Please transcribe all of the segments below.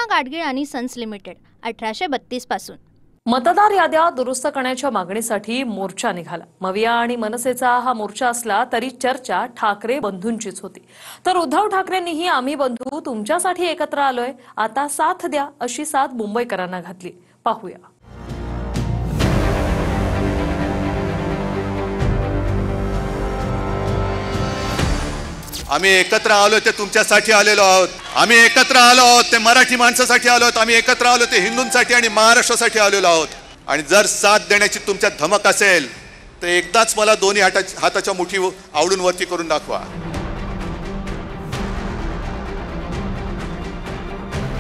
कृष्णा गाडगीळ आणि sons limited 1832 पासून। मतदार याद्या दुरुस्त करण्याच्या मागणीसाठी मोर्चा निघाला। मविया आणि मनसेचा हा मोर्चा असला तरी चर्चा ठाकरे बंधूंचीच होती। तर उद्धव ठाकरेंनीही आम्ही बंधू तुमच्यासाठी एकत्र आलोय, आता साथ द्या अशी साथ मुंबईकरांना घातली। पाहूया। आम्ही एकत्र आलो ते तुमच्यासाठी आलेलो आहोत। आम्ही एकत्र आलो आहोत ते मराठी माणसासाठी आलो आहोत। आम्ही एकत्र आलो ते हिंदूंसाठी आणि महाराष्ट्रासाठी आलेलो आहोत। आणि जर साथ देण्याची तुमच्यात धमक असेल तर एकदाच मला दोन्ही हाताच्या मुठी आवडून वरती करून दाखवा।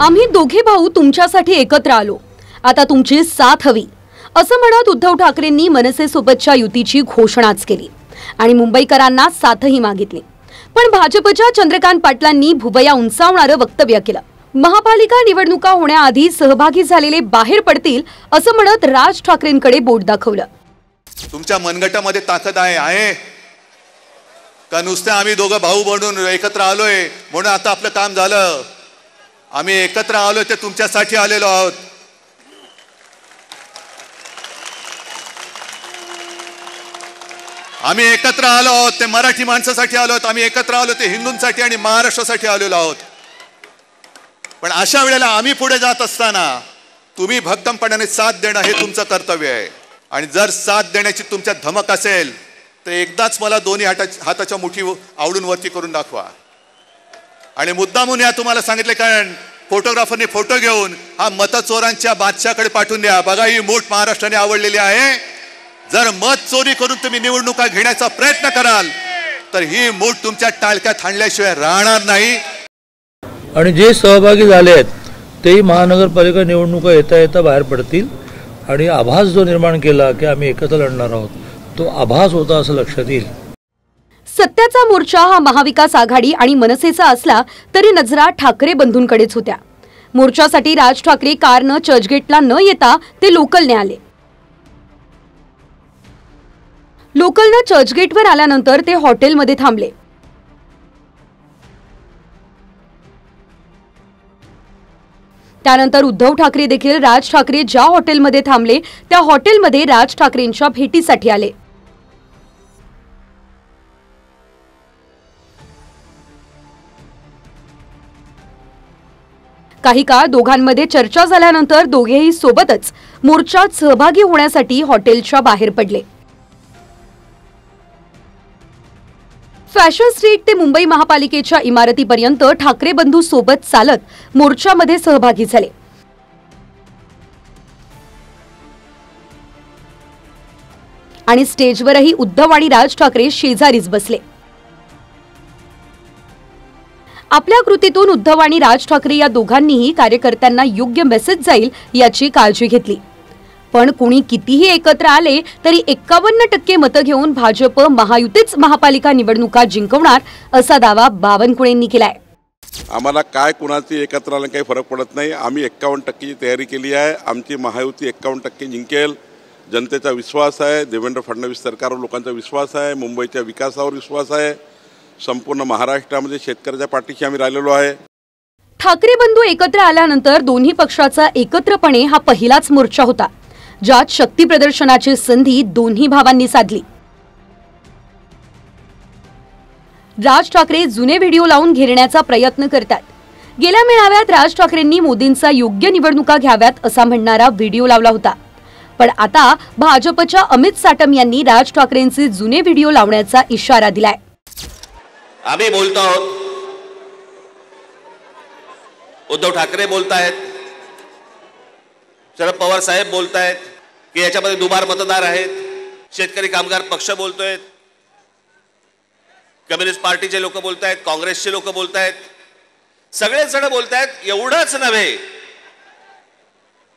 आम्ही दोघे भाऊ तुमच्यासाठी एकत्र आलो, आता तुमची साथ हवी असं म्हणत उद्धव ठाकरेंनी मनसेसोबतच्या युतीची घोषणाच केली आणि मुंबईकरांना साथही मागितली। पण भाजपच्या चंद्रकांत पाटलांनी भुवया उंचावणारं वक्तव्य केलं। महापालिका निवडणुका होण्याआधी सहभागी झालेले बाहेर पडतील असं म्हणत राज ठाकरेंकडे बोट दाखवलं। तुमच्या मनगटामध्ये ताकद आहे का नुसते आम्ही दोघं भाऊ बनून एकत्र आलोय म्हणून आता आपलं काम झालं? आम्ही एकत्र आलोय ते तुमच्यासाठी आलेलो आहोत। आम्ही एकत्र आलो आहोत ते मराठी माणसासाठी आलो आहोत। आम्ही एकत्र आलो ते हिंदूंसाठी आणि महाराष्ट्रासाठी आलेलो आहोत। पण अशा वेळेला आम्ही पुढे जात असताना तुम्ही भक्कमपणाने साथ देणं हे तुमचं कर्तव्य आहे। आणि जर साथ देण्याची तुमच्यात धमक असेल तर एकदाच मला दोन्ही हाताच्या मुठी आवडून वरती करून दाखवा। आणि मुद्दामून या तुम्हाला सांगितले, कारण फोटोग्राफरने फोटो घेऊन हा मतचोरांच्या बादशाकडे पाठवून द्या, बघा ही मूठ महाराष्ट्राने आवडलेली आहे। जर मत चोरी करून तुम्ही निवडणुका घेण्याचा प्रयत्न कराल तर ही मूठ तुमच्या टाळक्यात हाणल्याशिवाय राहणार नाही। आणि जे सहभागी झाले आहेत तेही महानगरपालिका निवडणुका येता येता बाहेर पडतील। आणि आभास जो निर्माण केला की आम्ही एकत्र लढणार आहोत तो आभास होता असं लक्षात येईल। सत्याचा मोर्चा हा महाविकास आघाडी आणि मनसेचा असला तरी नजरा ठाकरे बंधूंकडेच होत्या। मोर्चासाठी राज ठाकरे कारनं चर्चगेटला न येता ते लोकलने आले। लोकलनं चर्चगेटवर आल्यानंतर ते हॉटेलमध्ये थांबले। त्यानंतर उद्धव ठाकरे देखील राज ठाकरे ज्या हॉटेलमध्ये थांबले त्या हॉटेलमध्ये राज ठाकरेंच्या भेटीसाठी आले। काही काळ दोघांमध्ये चर्चा झाल्यानंतर दोघेही सोबतच मोर्चात सहभागी होण्यासाठी हॉटेलच्या बाहेर पडले। फॅशन स्ट्रीट ते मुंबई महापालिकेच्या इमारतीपर्यंत ठाकरे बंधू सोबत चालत मोर्चामध्ये सहभागी झाले। आणि स्टेजवरही उद्धव आणि राज ठाकरे शेजारीच बसले। आपल्या कृतीतून उद्धव आणि राज ठाकरे या दोघांनीही कार्यकर्त्यांना योग्य मेसेज जाईल याची काळजी घेतली। पण कुणी कितीही एकत्र आले तरी 51% मतं घेऊन भाजप महायुतीच महापालिका निवडणुका जिंकवणार असा दावा बावनकुळेंनी केलाय। आम्हाला काय कुणाची एकत्र आलं काही फरक पडत नाही। आम्ही 51% ची तयारी केली आहे। आमची महायुती 51% जिंकेल। जनतेचा विश्वास आहे, देवेंद्र फडणवीस सरकारवर लोकांचा विश्वास आहे, मुंबईच्या विकासावर विश्वास आहे, संपूर्ण महाराष्ट्रामध्ये शेतकऱ्याच्या पाठीशी आम्ही राहिलेलो आहे। ठाकरे बंधू एकत्र आल्यानंतर दोन्ही पक्षाचा एकत्रपणे हा पहिलाच मोर्चा होता ज्यात शक्ती प्रदर्शनाची संधी दोन्ही भावांनी साधली। राज ठाकरे जुने व्हिडिओ लावून घेरण्याचा प्रयत्न करतात। गेल्या मेळाव्यात राज ठाकरेंनी मोदींचा योग्य निवडणुका घ्याव्यात असा म्हणणारा व्हिडिओ लावला होता। पण आता भाजपच्या अमित साटम यांनी राज ठाकरेंचे जुने व्हिडिओ लावण्याचा इशारा दिलाय। आम्ही बोलतो आहोत, उद्धव ठाकरे बोलतायत, शरद पवार साहेब बोलतायत की याच्यामध्ये दुबार मतदार आहेत, शेतकरी कामगार पक्ष बोलतोय, कम्युनिस्ट पार्टीचे लोक बोलतायत, काँग्रेसचे लोक बोलतायत, सगळेच जण बोलतायत। एवढंच नव्हे,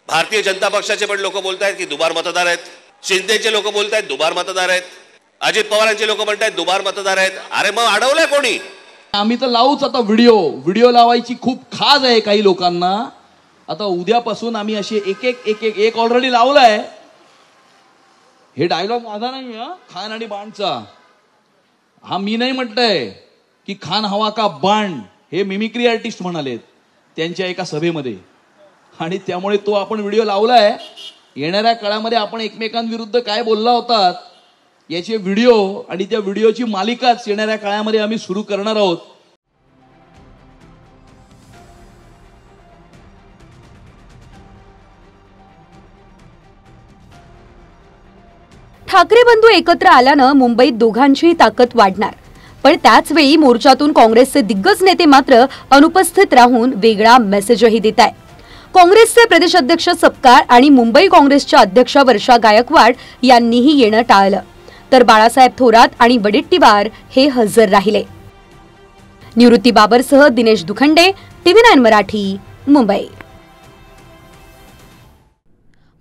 भारतीय जनता पक्षाचे पण लोक बोलतायत की दुबार मतदार आहेत, शिंदेचे लोक बोलतायत दुबार मतदार आहेत, अजित पवारांचे लोक म्हणतायत दुबार मतदार आहेत। अरे मग अडवलंय कोणी? आम्ही तर लावूच आता व्हिडिओ लावायची खूप खाज आहे काही लोकांना। आता उद्यापासून आम्ही असे एक ऑलरेडी लावलाय। हे डायलॉग माझा नाही हा, खान आणि बाणचा। हा मी नाही म्हटलंय की खान हवा का बाण, हे मिमिक्री आर्टिस्ट म्हणालेत त्यांच्या एका सभेमध्ये। आणि त्यामुळे तो आपण व्हिडिओ लावलाय. येणाऱ्या काळामध्ये आपण एकमेकांविरुद्ध काय बोलला होतात याचे व्हिडिओ आणि त्या व्हिडिओची मालिकाच येणाऱ्या काळामध्ये आम्ही सुरू करणार आहोत. ठाकरे बंधू एकत्र आल्यानं मुंबईत दोघांचीही ताकद वाढणार. पण त्याच वेळी मोर्चातून काँग्रेसचे दिग्गज नेते मात्र अनुपस्थित राहून वेगळा मेसेजही देत आहेत. काँग्रेसचे प्रदेश अध्यक्ष सपकाळ आणि मुंबई काँग्रेसच्या अध्यक्षा वर्षा गायकवाड यांनीही येणं टाळलं, तर बाळासाहेब थोरात आणि वडेट्टीवार हे हजर राहिले. निवृत्ती बाबरसह दिनेश दुखंडे, TV9 मराठी, मुंबई.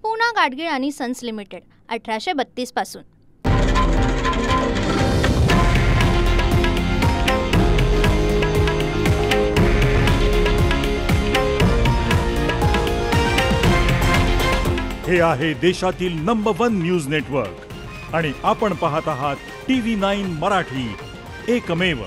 पूना गाडगीळ आणि सन्स लिमिटेड 1832 पासून. हे आहे देशातील नंबर 1 न्यूज नेटवर्क आणि आपण पाहत आहात TV9 मराठी, एकमेव.